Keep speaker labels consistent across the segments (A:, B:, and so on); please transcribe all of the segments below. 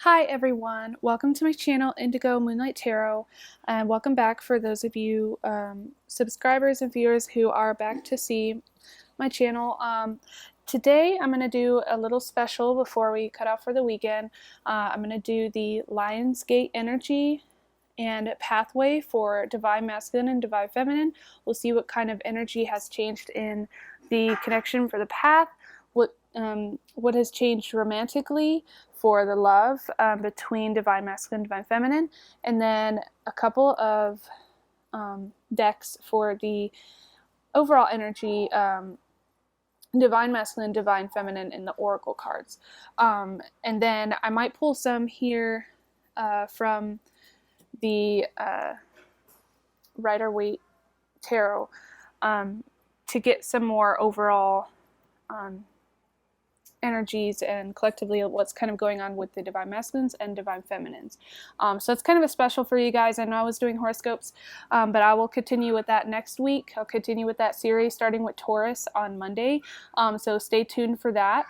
A: Hi everyone, welcome to my channel Indigo Moonlight Tarot, and welcome back for those of you subscribers and viewers who are back to see my channel. Today I'm going to do a little special before we cut off for the weekend. I'm going to do the Lionsgate energy and pathway for Divine Masculine and Divine Feminine. We'll see what kind of energy has changed in the connection for the path, what has changed romantically for the love between Divine Masculine and Divine Feminine, and then a couple of decks for the overall energy, Divine Masculine, Divine Feminine, and the Oracle cards. And then I might pull some here from the Rider-Waite Tarot to get some more overall energies and collectively what's kind of going on with the Divine Masculines and Divine Feminines. So it's kind of a special for you guys. I know I was doing horoscopes, but I will continue with that next week. I'll continue with that series starting with Taurus on Monday. So stay tuned for that.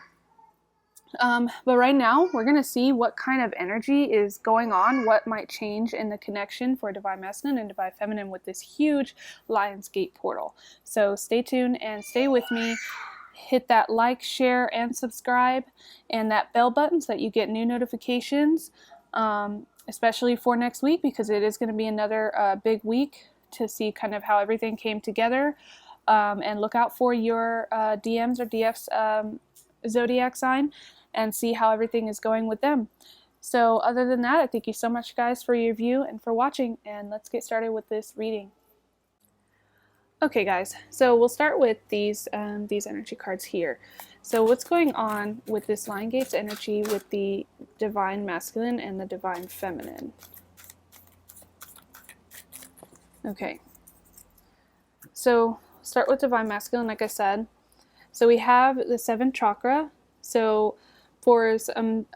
A: But right now we're going to see what kind of energy is going on, what might change in the connection for Divine Masculine and Divine Feminine with this huge Lionsgate portal. So stay tuned and stay with me. Hit that like, share, and subscribe, and that bell button so that you get new notifications, especially for next week, because it is going to be another big week to see kind of how everything came together. And look out for your DMs or DFs zodiac sign and see how everything is going with them. So other than that, I thank you so much, guys, for your view and for watching, and let's get started with this reading. Okay guys, so we'll start with these energy cards here. So what's going on with this Lionsgate's energy with the Divine Masculine and the Divine Feminine? Okay, so start with Divine Masculine, like I said. So we have the 7th chakra. So for some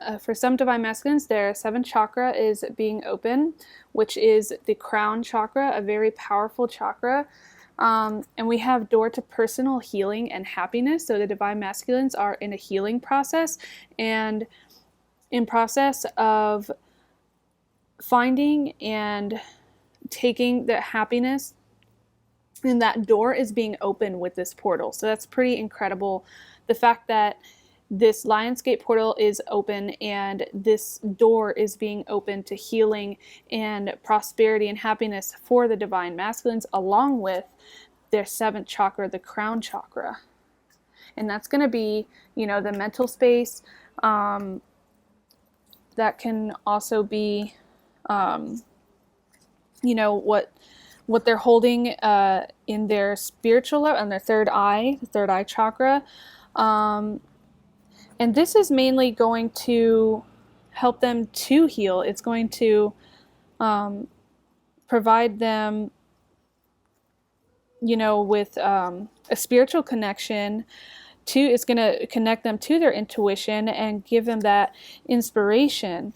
A: Divine Masculines, their 7th chakra is being open, which is the crown chakra, a very powerful chakra. And we have door to personal healing and happiness. So the Divine Masculines are in a healing process and in process of finding and taking the happiness, and that door is being opened with this portal. So that's pretty incredible. The fact that this Lionsgate portal is open and this door is being open to healing and prosperity and happiness for the Divine Masculines, along with their 7th chakra, the crown chakra. And that's going to be, you know, the mental space. That can also be, you know, what they're holding in their spiritual level, and their third eye chakra. And this is mainly going to help them to heal. It's going to provide them, you know, with a spiritual connection to, it's going to connect them to their intuition and give them that inspiration.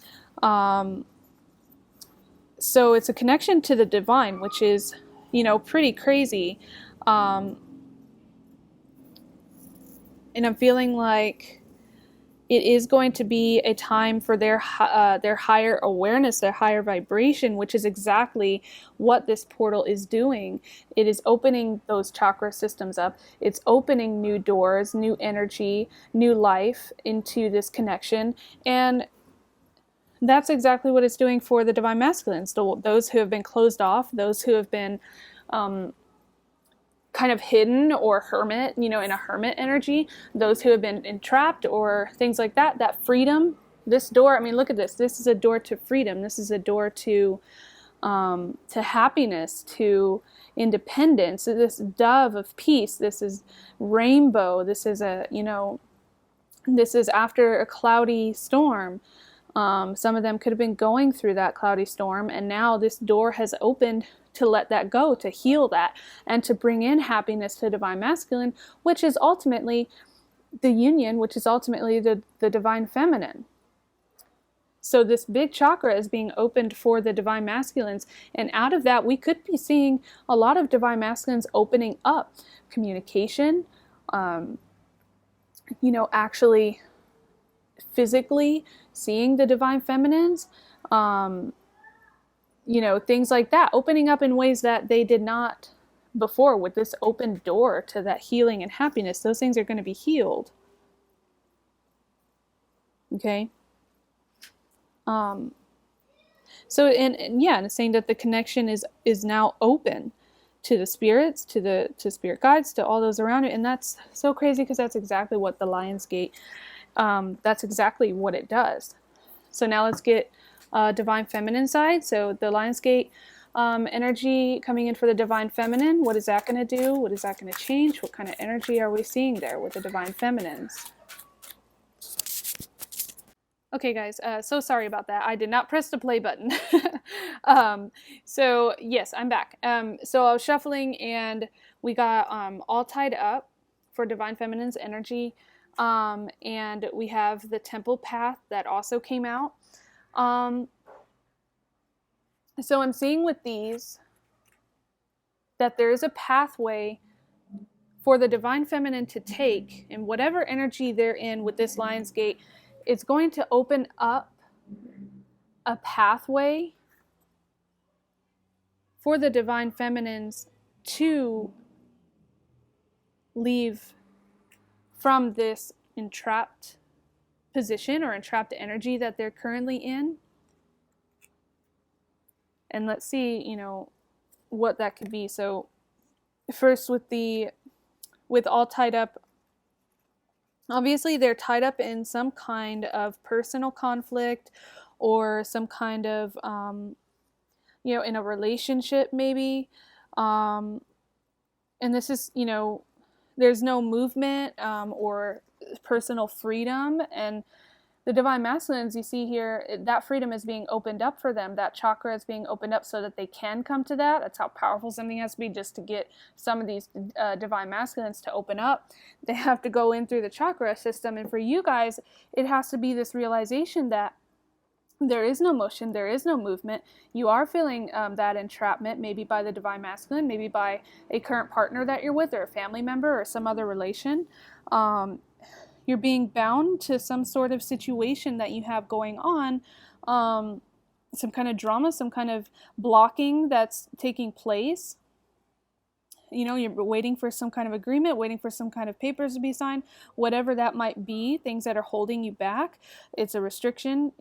A: So it's a connection to the divine, which is, you know, pretty crazy. And I'm feeling like it is going to be a time for their higher awareness, their higher vibration, which is exactly what this portal is doing. It is opening those chakra systems up. It's opening new doors, new energy, new life into this connection. And that's exactly what it's doing for the Divine Masculines. So those who have been closed off, those who have been kind of hidden or hermit, you know, in a hermit energy, those who have been entrapped or things like that, that freedom, this door, I mean, look at this. This is a door to freedom. This is a door to happiness, to independence. This dove of peace. This is rainbow. This is a, you know, this is after a cloudy storm. Some of them could have been going through that cloudy storm, and now this door has opened to let that go, to heal that, and to bring in happiness to Divine Masculine, which is ultimately the union, which is ultimately the Divine Feminine. So this big chakra is being opened for the Divine Masculines, and out of that we could be seeing a lot of Divine Masculines opening up communication, you know, actually physically seeing the divine feminines, things like that, opening up in ways that they did not before. With this open door to that healing and happiness, those things are going to be healed. Okay. So, and yeah, and it's saying that the connection is now open to the spirits, to spirit guides, to all those around it, and that's so crazy because that's exactly what the Lionsgate. That's exactly what it does. So now let's get divine feminine side. So the Lionsgate energy coming in for the divine feminine. What is that going to do? What is that going to change? What kind of energy are we seeing there with the divine feminines? Okay, guys, so sorry about that. I did not press the play button. So, yes, I'm back. So I was shuffling and we got all tied up for Divine Feminine's energy. And we have the Temple Path that also came out. So I'm seeing with these that there is a pathway for the Divine Feminine to take, and whatever energy they're in with this Lionsgate, it's going to open up a pathway for the Divine Feminines to leave from this entrapped position or entrapped energy that they're currently in. And let's see, what that could be. So first with all tied up, obviously they're tied up in some kind of personal conflict or some kind of in a relationship maybe, and this is there's no movement or personal freedom. And the divine masculines you see here, that freedom is being opened up for them. That chakra is being opened up so that they can come to that. That's how powerful something has to be just to get some of these divine masculines to open up. They have to go in through the chakra system. And for you guys, it has to be this realization that there is no motion, there is no movement. You are feeling that entrapment, maybe by the divine masculine, maybe by a current partner that you're with, or a family member, or some other relation. You're being bound to some sort of situation that you have going on, some kind of drama, some kind of blocking that's taking place. You're waiting for some kind of agreement, waiting for some kind of papers to be signed, whatever that might be, things that are holding you back. It's a restriction,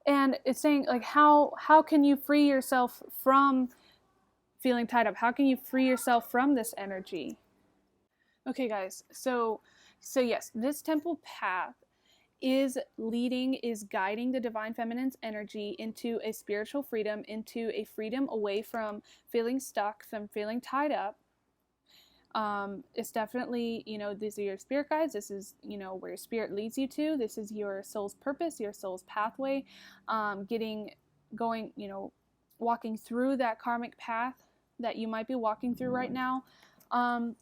A: And it's saying, like, how can you free yourself from feeling tied up? How can you free yourself from this energy? Okay, guys, so yes, this temple path is guiding the divine feminine's energy into a spiritual freedom, into a freedom away from feeling stuck, from feeling tied up. It's definitely, these are your spirit guides. This is, where your spirit leads you to. This is your soul's purpose, your soul's pathway, walking through that karmic path that you might be walking through right now. And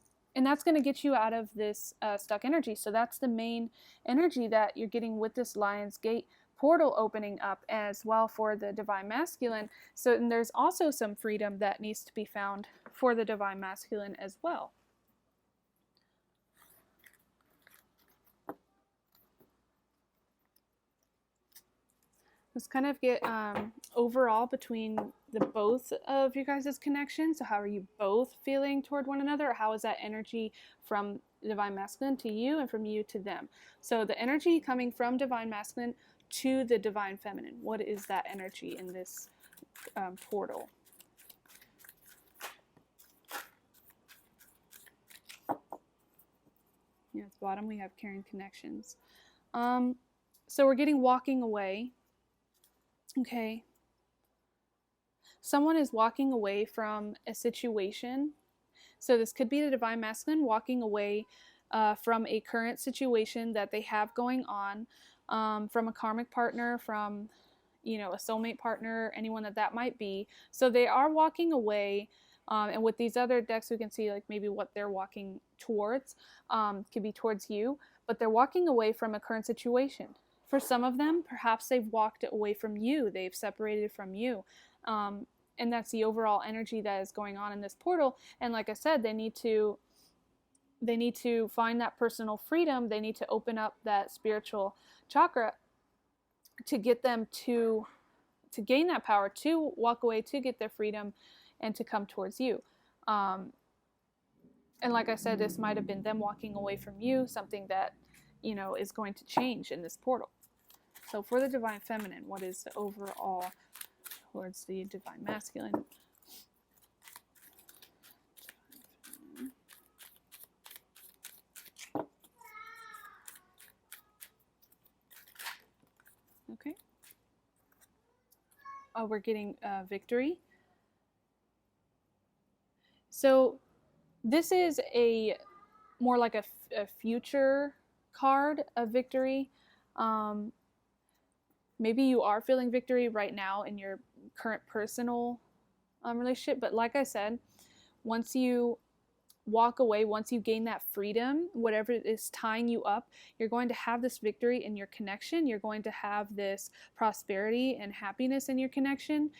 A: that's going to get you out of this stuck energy. So that's the main energy that you're getting with this Lionsgate portal opening up as well for the divine masculine. So and there's also some freedom that needs to be found for the divine masculine as well. Let's kind of get overall between the both of you guys' connections. So how are you both feeling toward one another? Or how is that energy from divine masculine to you and from you to them? So the energy coming from divine masculine to the divine feminine. What is that energy in this portal? Yeah, at the bottom we have caring connections. So we're getting walking away. Okay. Someone is walking away from a situation. So this could be the divine masculine walking away from a current situation that they have going on, from a karmic partner, from a soulmate partner, anyone that might be. So they are walking away. And with these other decks, we can see like maybe what they're walking towards. Could be towards you, but they're walking away from a current situation. For some of them, perhaps they've walked away from you. They've separated from you. And that's the overall energy that is going on in this portal. And like I said, they need to they need to find that personal freedom. They need to open up that spiritual chakra to get them to gain that power, to walk away, to get their freedom, and to come towards you. And like I said, this might have been them walking away from you, something that, is going to change in this portal. So for the divine feminine, what is the overall towards the divine masculine? Okay. Oh, we're getting victory. So this is more like a future card of victory. Maybe you are feeling victory right now in your current personal relationship, but like I said, once you walk away, once you gain that freedom, whatever is tying you up, you're going to have this victory in your connection. You're going to have this prosperity and happiness in your connection.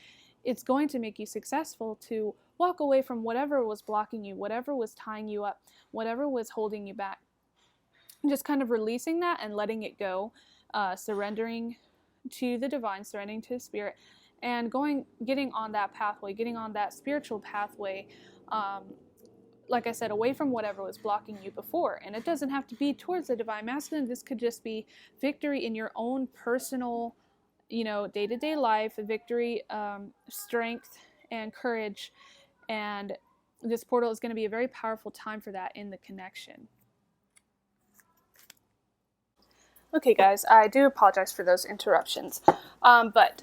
A: It's going to make you successful to walk away from whatever was blocking you, whatever was tying you up, whatever was holding you back. Just kind of releasing that and letting it go, surrendering to the divine, surrendering to the spirit, and getting on that pathway, getting on that spiritual pathway, like I said, away from whatever was blocking you before. And it doesn't have to be towards the divine masculine. This could just be victory in your own personal, day-to-day life, victory, strength, and courage. And this portal is going to be a very powerful time for that in the connection. Okay, guys, I do apologize for those interruptions. But,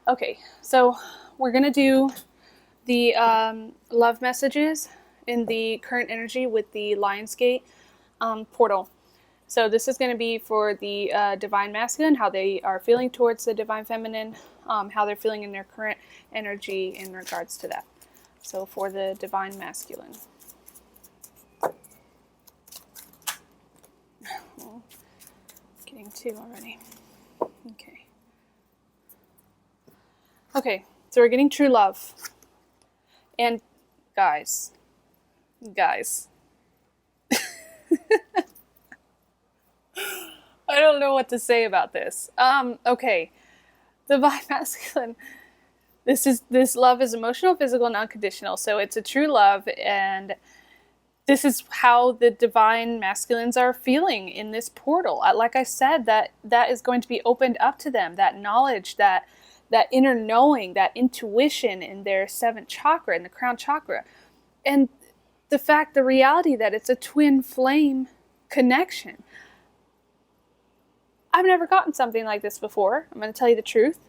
A: okay, so we're going to do the love messages in the current energy with the Lionsgate portal. So this is going to be for the divine masculine, how they are feeling towards the divine feminine, how they're feeling in their current energy in regards to that. So for the divine masculine. Getting two already. Okay. Okay, so we're getting true love. And guys. I don't know what to say about this. Okay. Divine masculine. This love is emotional, physical, and unconditional. So it's a true love, and this is how the divine masculines are feeling in this portal. Like I said, that is going to be opened up to them, that knowledge, that inner knowing, that intuition in their seventh chakra, in the crown chakra. And the reality that it's a twin flame connection. I've never gotten something like this before. I'm going to tell you the truth.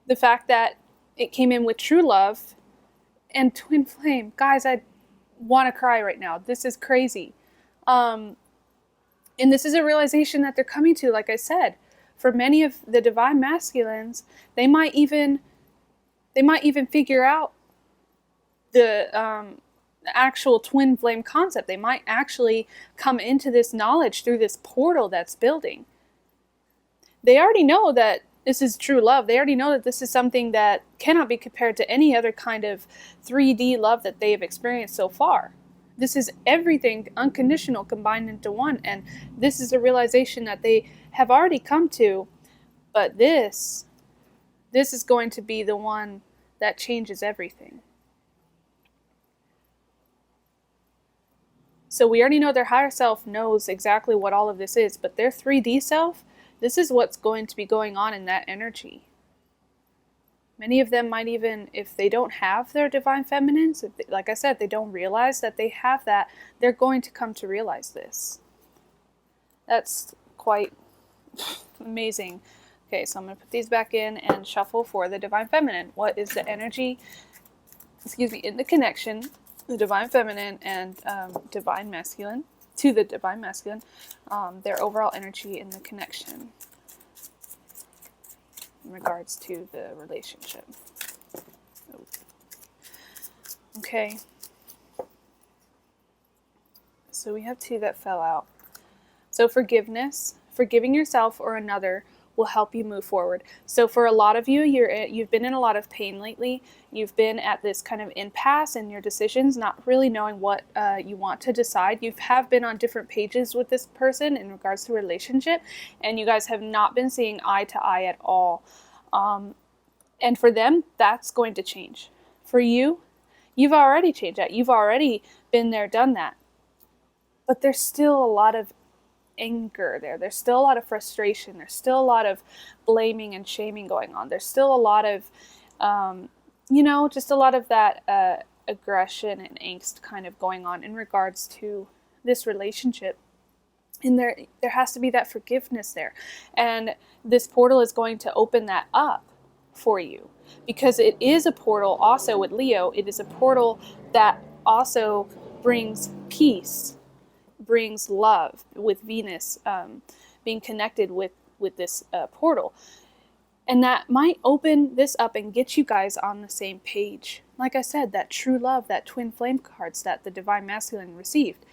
A: The fact that it came in with true love and twin flame. Guys, I want to cry right now. This is crazy. And this is a realization that they're coming to, like I said. For many of the divine masculines, they might even figure out the actual twin flame concept. They might actually come into this knowledge through this portal that's building. They already know that this is true love. They already know that this is something that cannot be compared to any other kind of 3D love that they have experienced so far. This is everything unconditional combined into one. And this is a realization that they have already come to. But this is going to be the one that changes everything. So we already know their higher self knows exactly what all of this is. But their 3D self, this is what's going to be going on in that energy. Many of them might even, if they don't have their divine feminines, like I said, they don't realize that they have that, they're going to come to realize this. That's quite amazing. Okay, so I'm going to put these back in and shuffle for the divine feminine. What is the energy, in the connection, the divine feminine and divine masculine, to the divine masculine, their overall energy in the connection in regards to the relationship. Okay. So we have two that fell out. So forgiveness, forgiving yourself or another will help you move forward. So for a lot of you, you've been in a lot of pain lately. You've been at this kind of impasse in your decisions, not really knowing what you want to decide. You have been on different pages with this person in regards to relationship, and you guys have not been seeing eye to eye at all. And for them, that's going to change. For you, you've already changed that. You've already been there, done that. But there's still a lot of anger there. There's still a lot of frustration. There's still a lot of blaming and shaming going on. There's still a lot of, just a lot of that aggression and angst kind of going on in regards to this relationship. And there has to be that forgiveness there. And this portal is going to open that up for you, because it is a portal also with Leo. It is a portal that also brings peace, brings love, with Venus being connected with this portal. And that might open this up and get you guys on the same page. Like I said, that true love, that twin flame cards that the Divine Masculine received,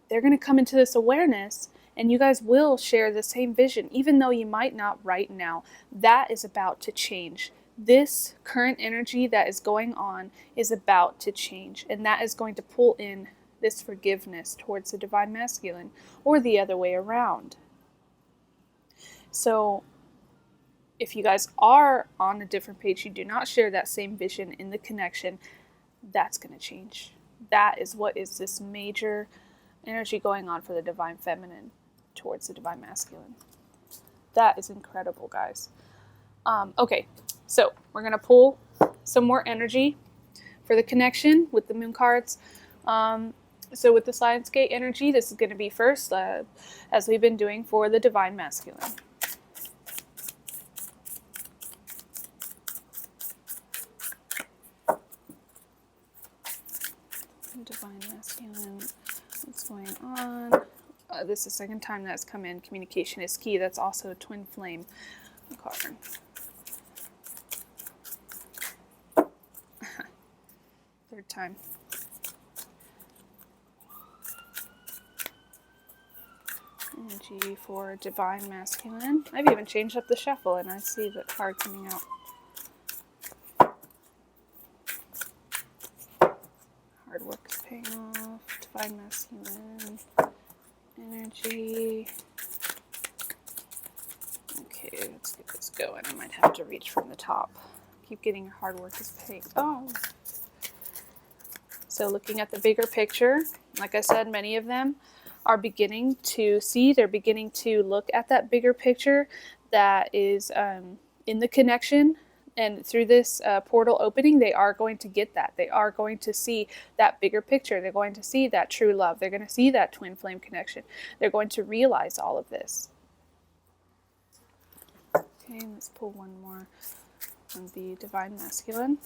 A: they're going to come into this awareness, and you guys will share the same vision, even though you might not right now. That is about to change. This current energy that is going on is about to change, and that is going to pull in this forgiveness towards the Divine Masculine, or the other way around. So if you guys are on a different page, you do not share that same vision in the connection, that's going to change. That is what is this major energy going on for the Divine Feminine towards the Divine Masculine. That is incredible, guys. Okay, so we're going to pull some more energy for the connection with the moon cards. So with the Lionsgate energy, this is going to be first, as we've been doing for the Divine Masculine. Divine Masculine, what's going on? This is the second time that's come in. Communication is key. That's also a twin flame card. Third time. Energy for Divine Masculine. I've even changed up the shuffle, and I see the card coming out. Hard work is paying off. Divine Masculine. Energy. Okay, let's get this going. I might have to reach from the top. Keep getting your hard work is paying. Oh. So looking at the bigger picture, like I said, many of them are beginning to see, they're beginning to look at that bigger picture that is in the connection. And through this portal opening, they are going to get that. They are going to see that bigger picture. They're going to see that true love. They're going to see that twin flame connection. They're going to realize all of this. Okay, let's pull one more from the Divine Masculine.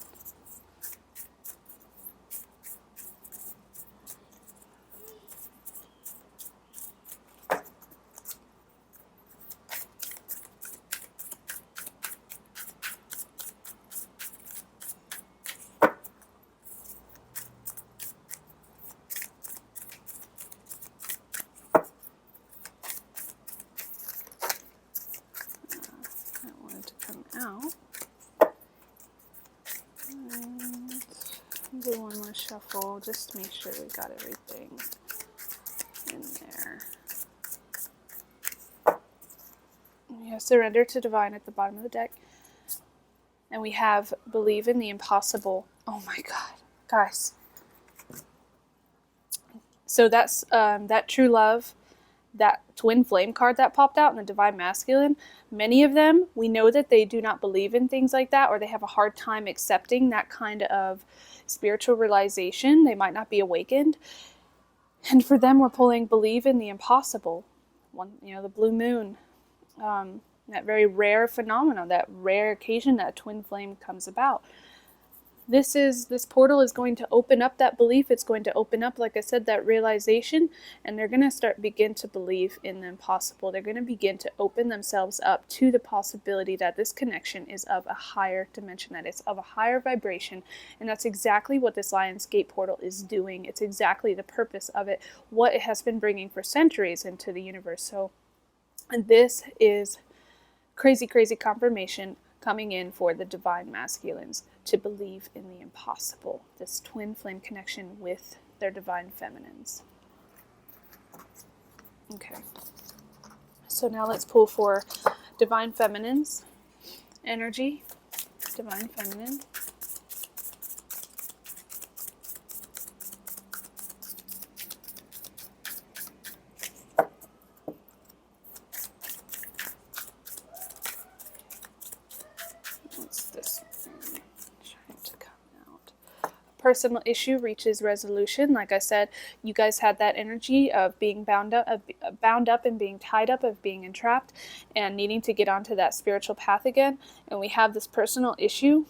A: Do one more shuffle just to make sure we got everything in there. We have Surrender to Divine at the bottom of the deck. And we have Believe in the Impossible. Oh my God, guys. So that's that true love, that twin flame card that popped out in the Divine Masculine. Many of them, we know that they do not believe in things like that, or they have a hard time accepting that kind of spiritual realization. They might not be awakened. And for them, we're pulling Believe in the Impossible. One, the blue moon, that very rare phenomenon, that rare occasion that twin flame comes about. This portal is going to open up that belief. It's going to open up, like I said, that realization, and they're going to begin to believe in the impossible. They're going to begin to open themselves up to the possibility that this connection is of a higher dimension, that it's of a higher vibration, and that's exactly what this Lionsgate portal is doing. It's exactly the purpose of it, what it has been bringing for centuries into the universe. So, and this is crazy, crazy confirmation coming in for the divine masculines to believe in the impossible, this twin flame connection with their divine feminines. Okay, so now let's pull for divine feminines energy, divine feminine. Personal issue reaches resolution. Like I said, you guys had that energy of being bound up and being tied up, of being entrapped and needing to get onto that spiritual path again. And we have this personal issue,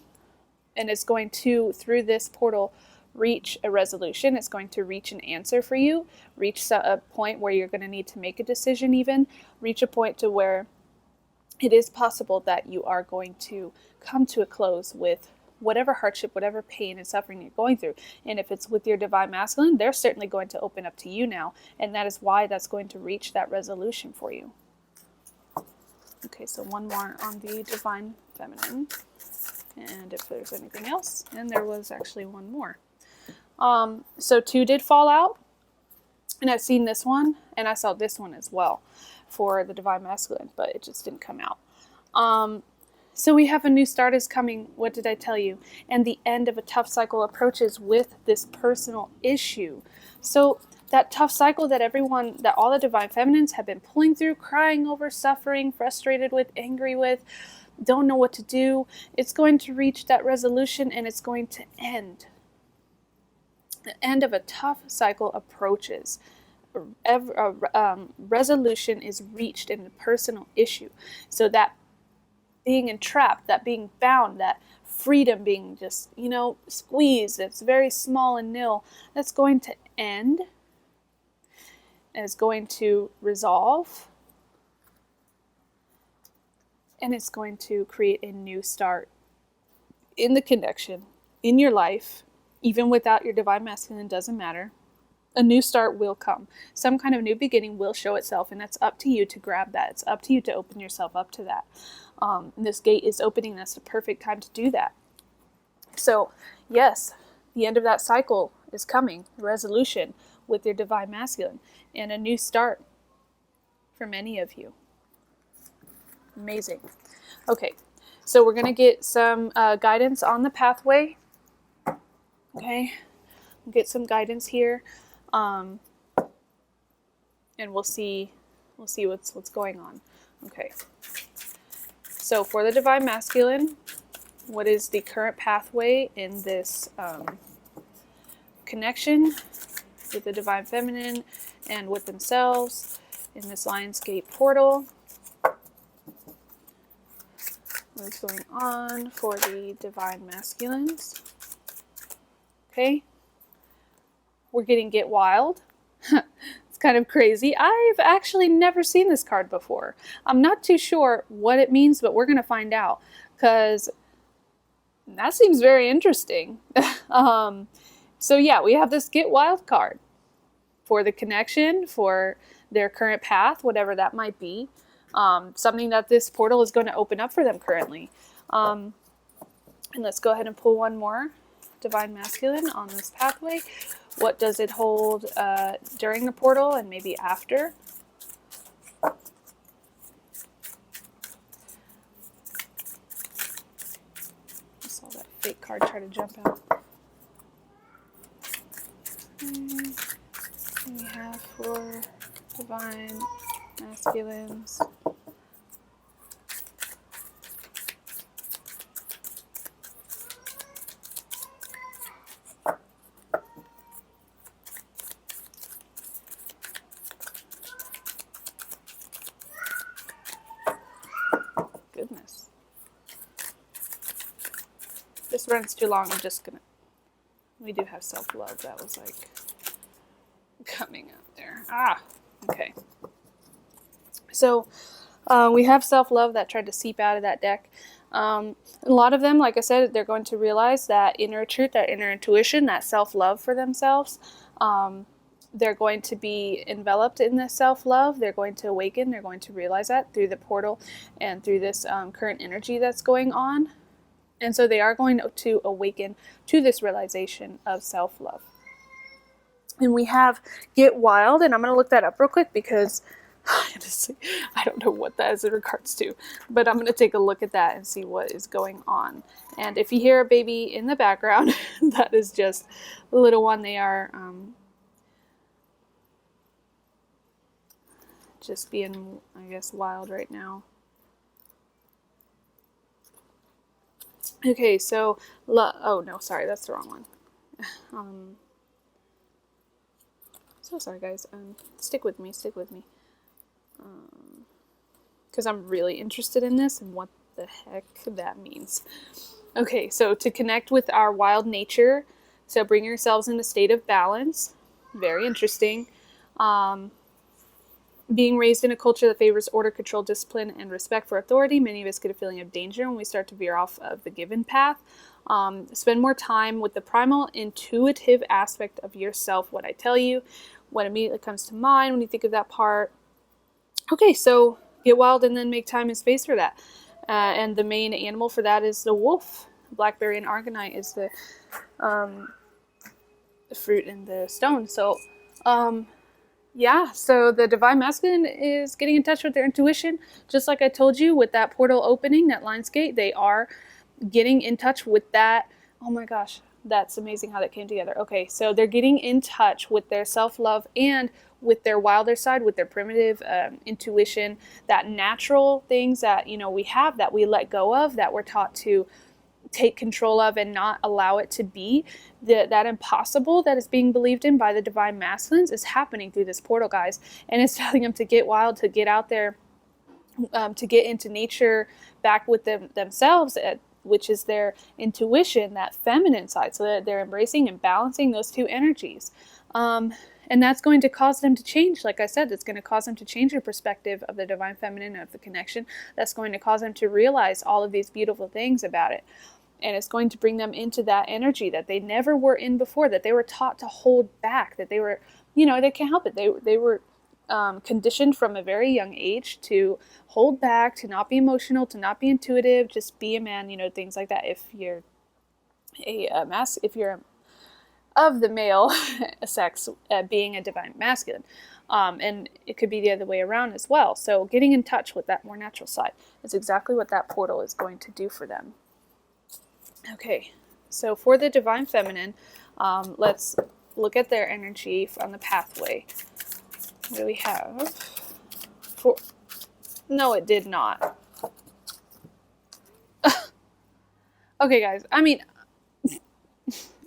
A: and it's going to, through this portal, reach a resolution. It's going to reach an answer for you, reach a point where you're going to need to make a decision, even reach a point to where it is possible that you are going to come to a close with whatever hardship, whatever pain and suffering you're going through. And if it's with your divine masculine, they're certainly going to open up to you now. And that is why that's going to reach that resolution for you. Okay, so one more on the divine feminine. And if there's anything else, and there was actually one more. So 2 did fall out. And I've seen this one, and I saw this one as well for the divine masculine, but it just didn't come out. So we have a new start is coming. What did I tell you? And the end of a tough cycle approaches with this personal issue. So that tough cycle that all the divine feminines have been pulling through, crying over, suffering, frustrated with, angry with, don't know what to do, it's going to reach that resolution, and it's going to end. The end of a tough cycle approaches. Resolution is reached in the personal issue. So that being entrapped, that being bound, that freedom being just, squeezed, it's very small and nil, that's going to end, and it's going to resolve, and it's going to create a new start in the connection, in your life, even without your divine masculine, doesn't matter. A new start will come. Some kind of new beginning will show itself, and that's up to you to grab that. It's up to you to open yourself up to that. This gate is opening. That's the perfect time to do that. So, yes, the end of that cycle is coming. Resolution with your divine masculine, and a new start for many of you. Amazing. Okay, so we're going to get some guidance on the pathway. Okay, we'll get some guidance here. And we'll see what's going on. Okay. So for the divine masculine, what is the current pathway in this connection with the divine feminine and with themselves in this Lionsgate portal? What's going on for the divine masculines? Okay. We're getting Get Wild. It's kind of crazy. I've actually never seen this card before. I'm not too sure what it means, but we're going to find out, because that seems very interesting. So yeah, we have this Get Wild card for the connection, for their current path, whatever that might be. Something that this portal is going to open up for them currently. And let's go ahead and pull one more divine masculine on this pathway. What does it hold during the portal and maybe after? I saw that fake card try to jump out. We have for divine masculines. Goodness. This runs too long. I'm just gonna. We do have self-love. That was like coming up there. Okay. So we have self-love that tried to seep out of that deck. A lot of them, like I said, they're going to realize that inner truth, that inner intuition, that self-love for themselves. they're going to be enveloped in this self-love. They're going to awaken. They're going to realize that through the portal and through this current energy that's going on. And so they are going to awaken to this realization of self-love. And we have Get Wild, and I'm going to look that up real quick because honestly, I don't know what that is in regards to, but I'm going to take a look at that and see what is going on. And if you hear a baby in the background, that is just the little one. They are just being, I guess, wild right now. Okay, so, oh no, sorry, that's the wrong one. So sorry guys, stick with me, because I'm really interested in this and what the heck that means. Okay, so to connect with our wild nature, so bring yourselves in a state of balance, very interesting. Being raised in a culture that favors order, control, discipline, and respect for authority, many of us get a feeling of danger when we start to veer off of the given path. Spend more time with the primal, intuitive aspect of yourself. What I tell you, what immediately comes to mind when you think of that part. Okay, so get wild and then make time and space for that. And the main animal for that is the wolf. Blackberry and argonite is the fruit and the stone. So, yeah, so the divine masculine is getting in touch with their intuition. Just like I told you with that portal opening, that Lionsgate, they are getting in touch with that. Oh my gosh, that's amazing how that came together. Okay, so they're getting in touch with their self-love and with their wilder side, with their primitive intuition, that natural things that, you know, we have that we let go of, that we're taught to take control of and not allow it to be. That impossible that is being believed in by the divine masculines is happening through this portal, guys. And it's telling them to get wild, to get out there, to get into nature, back with themselves, which is their intuition, that feminine side. So that they're embracing and balancing those two energies. And that's going to cause them to change. Like I said, it's going to cause them to change their perspective of the divine feminine, of the connection. That's going to cause them to realize all of these beautiful things about it. And it's going to bring them into that energy that they never were in before, that they were taught to hold back, that they were, you know, they can't help it. They were conditioned from a very young age to hold back, to not be emotional, to not be intuitive, just be a man, you know, things like that. If you're if you're of the male sex, being a divine masculine. And it could be the other way around as well. So getting in touch with that more natural side is exactly what that portal is going to do for them. Okay, so for the divine feminine, let's look at their energy on the pathway. What do we have? No, it did not. Okay, guys, I mean,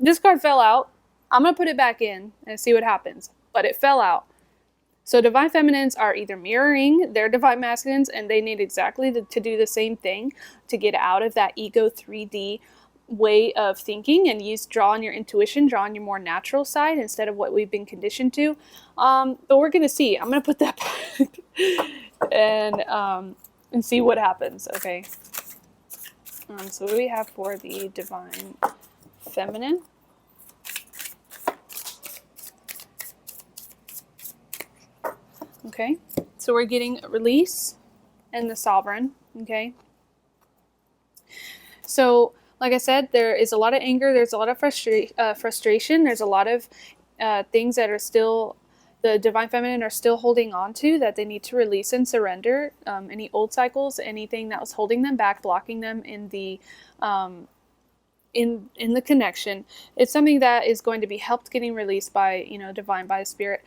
A: this card fell out. I'm going to put it back in and see what happens, but it fell out. So divine feminines are either mirroring their divine masculines, and they need exactly to do the same thing to get out of that ego 3D way of thinking and draw on your intuition, draw on your more natural side instead of what we've been conditioned to. But we're going to see. I'm going to put that back and see what happens, okay? So what do we have for the divine feminine? Okay, so we're getting release and the sovereign, okay? So, like I said, there is a lot of anger, there's a lot of frustration, there's a lot of things that are still, the divine feminine are still holding on to, that they need to release and surrender. Any old cycles, anything that was holding them back, blocking them in the in the connection. It's something that is going to be helped getting released by, you know, divine, by the spirit,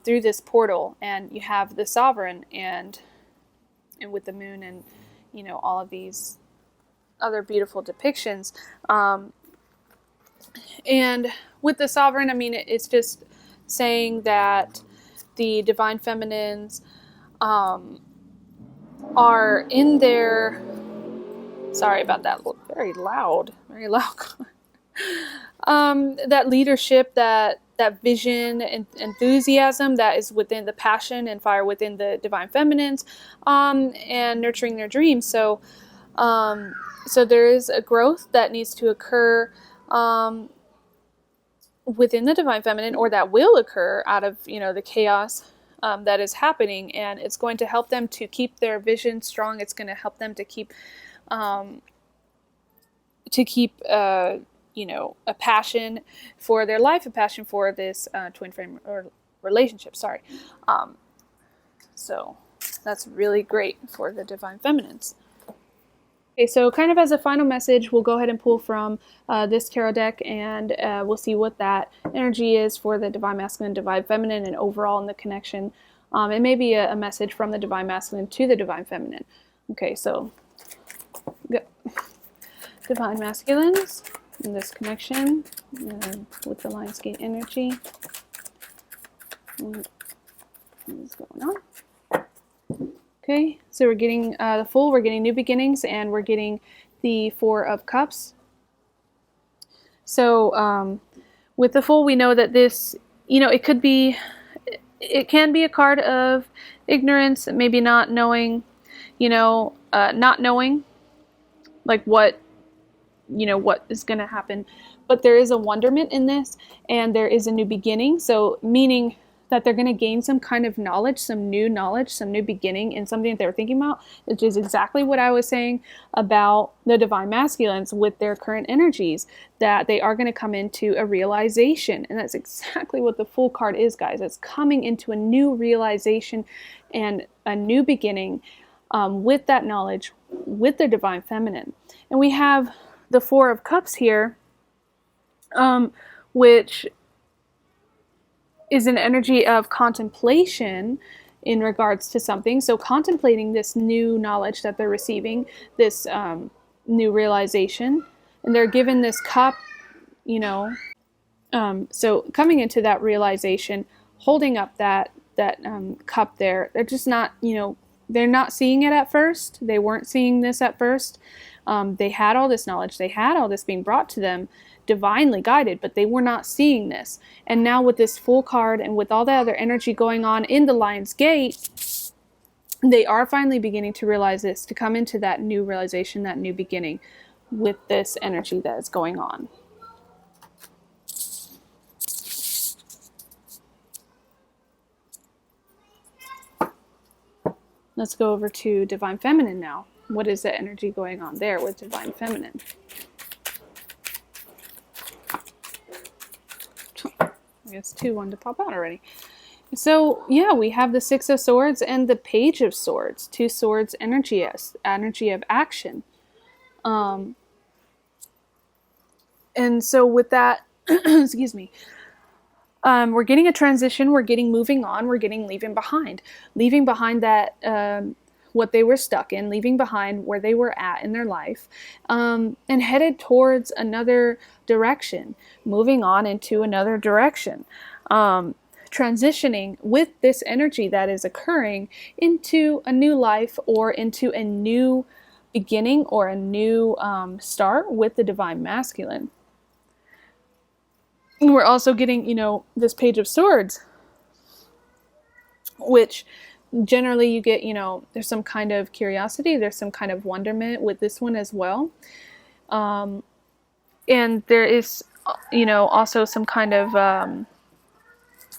A: through this portal. And you have the sovereign and with the moon and, you know, all of these other beautiful depictions. And with the sovereign, I mean, it's just saying that the divine feminines are in their, sorry about that, very loud that leadership, that vision and enthusiasm that is within the passion and fire within the divine feminines, and nurturing their dreams. So so there is a growth that needs to occur, within the divine feminine, or that will occur out of, you know, the chaos that is happening. And it's going to help them to keep their vision strong. It's going to help them to keep you know, a passion for their life, a passion for this twin flame or relationship. Sorry. So that's really great for the divine feminines. Okay, so kind of as a final message, we'll go ahead and pull from this tarot deck, and we'll see what that energy is for the divine masculine, divine feminine, and overall in the connection. It may be a message from the divine masculine to the divine feminine. Okay, so divine masculines in this connection with the Lionsgate energy. What is going on? Okay, so we're getting the Fool, we're getting new beginnings, and we're getting the Four of Cups. So with the Fool, we know that this, you know, it can be a card of ignorance, maybe not knowing, you know, not knowing like what, you know, what is going to happen. But there is a wonderment in this, and there is a new beginning. So meaning that they're going to gain some kind of knowledge, some new beginning in something that they were thinking about, which is exactly what I was saying about the divine masculines with their current energies, that they are going to come into a realization. And that's exactly what the Fool card is, guys. It's coming into a new realization and a new beginning with that knowledge, with their divine feminine. And we have the Four of Cups here, which is an energy of contemplation in regards to something. So contemplating this new knowledge that they're receiving, this new realization, and they're given this cup, you know. So coming into that realization, holding up that cup there, they're just not, you know, they're not seeing it at first. They weren't seeing this at first. They had all this knowledge. They had all this being brought to them, divinely guided, but they were not seeing this. And now with this Fool card and with all that other energy going on in the Lionsgate, they are finally beginning to realize this, to come into that new realization, that new beginning with this energy that is going on. Let's go over to divine feminine now. What is the energy going on there with divine feminine? I guess 2 wanted to pop out already. So yeah, we have the Six of Swords and the Page of Swords. 2 swords energy of action. And so with that, excuse me, we're getting a transition, we're getting moving on, we're getting leaving behind that what they were stuck in, leaving behind where they were at in their life, and headed towards another direction, moving on into another direction, transitioning with this energy that is occurring into a new life or into a new beginning or a new start with the divine masculine. And we're also getting, you know, this Page of Swords, which generally you get, you know, there's some kind of curiosity, there's some kind of wonderment with this one as well. And there is, you know, also some kind of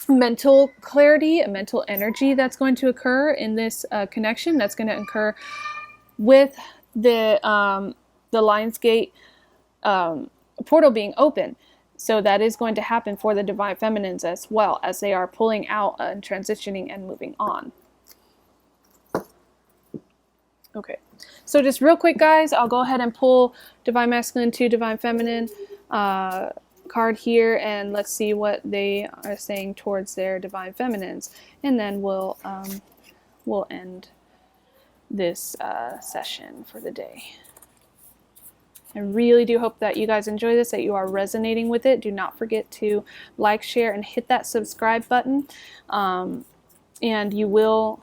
A: mental clarity, a mental energy that's going to occur in this connection, that's going to occur with the Lionsgate portal being open. So that is going to happen for the divine feminines as well, as they are pulling out and transitioning and moving on. Okay, so just real quick, guys, I'll go ahead and pull divine masculine to divine feminine card here, and let's see what they are saying towards their divine feminines, and then we'll end this session for the day. I really do hope that you guys enjoy this, that you are resonating with it. Do not forget to like, share, and hit that subscribe button, and you will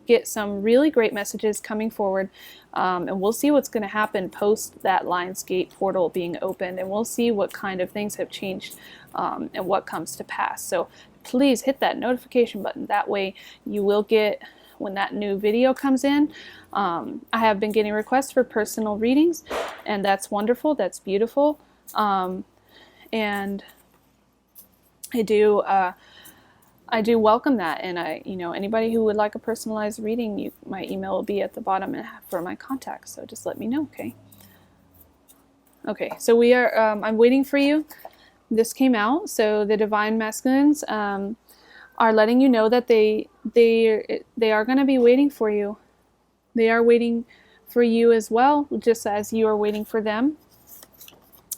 A: get some really great messages coming forward, and we'll see what's going to happen post that Lionsgate portal being opened, and we'll see what kind of things have changed and what comes to pass. So please hit that notification button. That way you will get when that new video comes in. I have been getting requests for personal readings, and that's wonderful, that's beautiful, and I do I do welcome that, and anybody who would like a personalized reading, my email will be at the bottom for my contacts. So just let me know, okay? Okay, so we are. I'm waiting for you. This came out, so the divine masculines are letting you know that they are going to be waiting for you. They are waiting for you as well, just as you are waiting for them.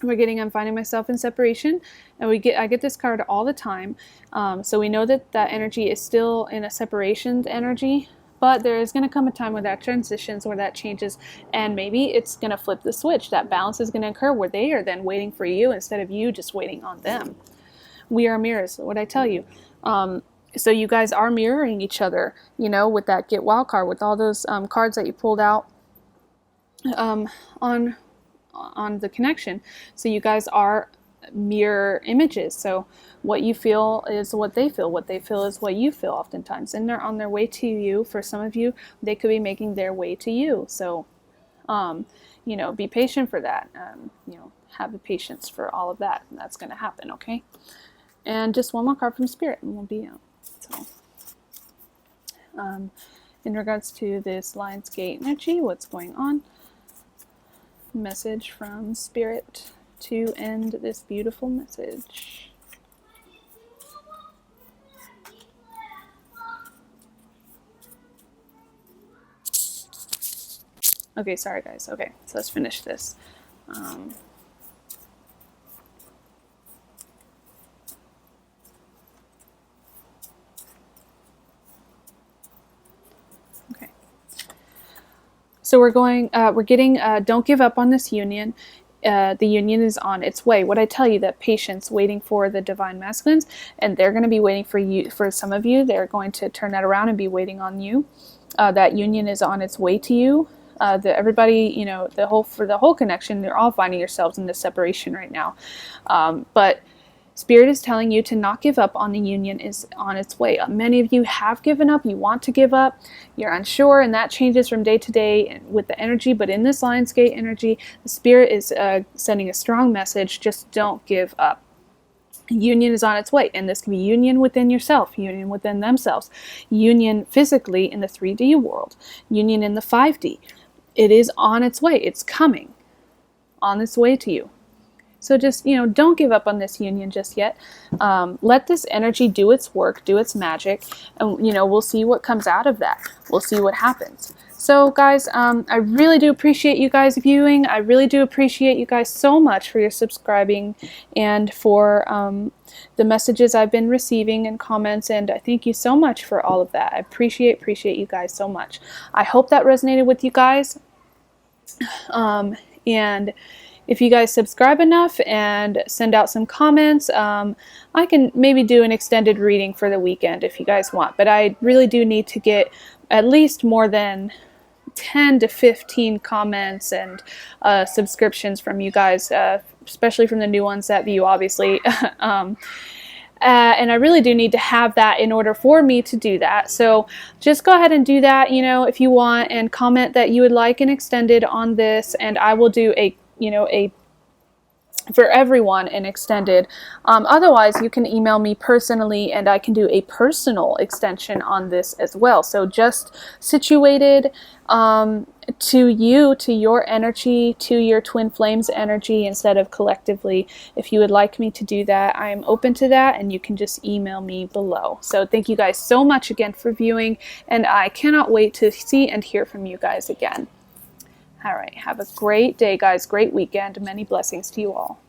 A: I'm finding myself in separation, and I get this card all the time. So we know that that energy is still in a separation energy, but there is going to come a time where that transitions, where that changes, and maybe it's going to flip the switch. That balance is going to occur where they are then waiting for you instead of you just waiting on them. We are mirrors, what I tell you. So you guys are mirroring each other, with that Get Wild card, with all those cards that you pulled out on the connection. So you guys are mirror images. So what you feel is what they feel is what you feel oftentimes, and they're on their way to you. For some of you, they could be making their way to you. So be patient for that. Have the patience for all of that, and that's going to happen. Okay, and just one more card from Spirit and we'll be out. So in regards to this Lionsgate energy, what's going on? Message from Spirit to end this beautiful message. Okay, sorry guys. Okay, so let's finish this. Okay. So we're getting, don't give up on this union. The union is on its way. What I tell you, that patience, waiting for the divine masculines, and they're going to be waiting for you. For some of you, they're going to turn that around and be waiting on you. That union is on its way to you. Everybody, for the whole connection, you're all finding yourselves in this separation right now. But Spirit is telling you to not give up on the union is on its way. Many of you have given up. You want to give up. You're unsure, and that changes from day to day with the energy. But in this Lionsgate energy, the Spirit is sending a strong message. Just don't give up. Union is on its way, and this can be union within yourself, union within themselves, union physically in the 3D world, union in the 5D. It is on its way. It's coming on its way to you. So just, don't give up on this union just yet. Let this energy do its work, do its magic, and, we'll see what comes out of that. We'll see what happens. So, guys, I really do appreciate you guys viewing. I really do appreciate you guys so much for your subscribing and for the messages I've been receiving and comments, and I thank you so much for all of that. I appreciate you guys so much. I hope that resonated with you guys. And if you guys subscribe enough and send out some comments, I can maybe do an extended reading for the weekend if you guys want. But I really do need to get at least more than 10 to 15 comments and subscriptions from you guys, especially from the new ones that view, obviously. And I really do need to have that in order for me to do that. So just go ahead and do that, if you want, and comment that you would like an extended on this, and I will do for everyone an extended. Otherwise, you can email me personally, and I can do a personal extension on this as well. So just situated to you, to your energy, to your twin flames energy, instead of collectively. If you would like me to do that, I am open to that, and you can just email me below. So thank you guys so much again for viewing, and I cannot wait to see and hear from you guys again. All right, have a great day, guys. Great weekend. Many blessings to you all.